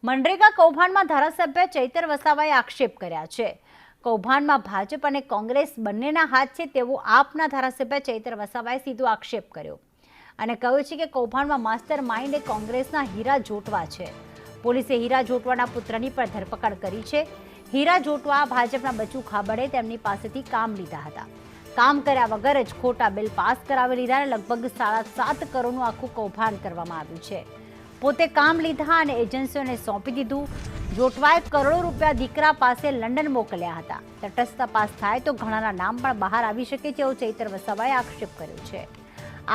મનરેગા કૌભાંડમાં ધારાસભ્ય ચૈતર વસાવાએ આક્ષેપ કર્યા છે। કૌભાંડમાં ભાજપ અને કોંગ્રેસ બંનેના હાથ છે તેવો આપના ધારાસભ્ય ચૈતર વસાવાએ સીધો આક્ષેપ કર્યો અને કહ્યું છે કે કૌભાંડમાં માસ્ટર માઇન્ડ એ કોંગ્રેસના હીરા જોટવા છે। પોલીસે હીરા જોટવાના પુત્રની પણ ધરપકડ કરી છે। હીરા જોટવા ભાજપના બચુ ખાબડે તેમની પાસેથી કામ લીધા હતા। કામ કર્યા વગર જ ખોટા બિલ પાસ કરાવી લીધા અને લગભગ 7.5 કરોડનું આખું કૌભાંડ કરવામાં આવ્યું છે। પોતે કામ લીધા અને એજન્સીઓને સોંપી દીધું। જોટવાએ કરોડો રૂપિયા દીકરા પાસે લંડન મોકલ્યા હતા। તટસ્થ તપાસ થાય તો ઘણાના નામ પણ બહાર આવી શકે તેવો ચૈતર વસાવાએ આક્ષેપ કર્યો છે।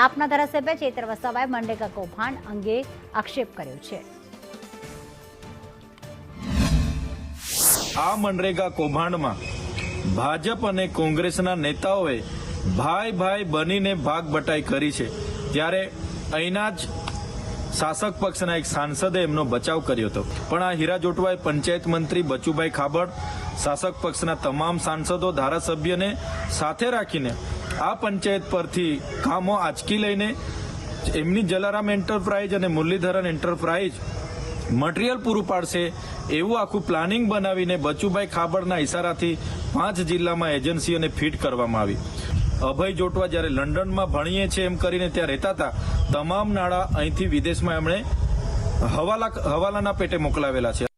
આપના ધારાસભ્ય ચૈતર વસાવાએ મનરેગા કૌભાંડ અંગે આક્ષેપ કર્યો છે। આ મનરેગા કૌભાંડમાં ભાજપ અને કોંગ્રેસના નેતાઓએ ભાઈ બનીને ભાગબટાઈ કરી છે। ત્યારે અહીંના જ શાસક પક્ષના એક સાંસદે એમનો બચાવ કર્યો હતો, પણ આ હીરા જોટવાએ પંચાયત મંત્રી બચુભાઈ ખાબડ, શાસક પક્ષના તમામ સાંસદો, ધારાસભ્યને સાથે રાખીને આ પંચાયત પરથી કામો આંચકી લઈને એમની જલારામ એન્ટરપ્રાઇઝ અને મુરલીધરન એન્ટરપ્રાઇઝ મટીરિયલ પૂરું પાડશે એવું આખું પ્લાનિંગ બનાવીને બચુભાઈ ખાબડના ઇશારાથી 5 જિલ્લામાં એજન્સીઓને ફીટ કરવામાં આવી। અભય જોટવા જ્યારે લંડનમાં ભણીએ છે એમ કરીને ત્યાં રહેતા હતા, તમામ નાણાં અહીંથી વિદેશમાં એમણે હવાલાના પેટે મોકલાવેલા છે।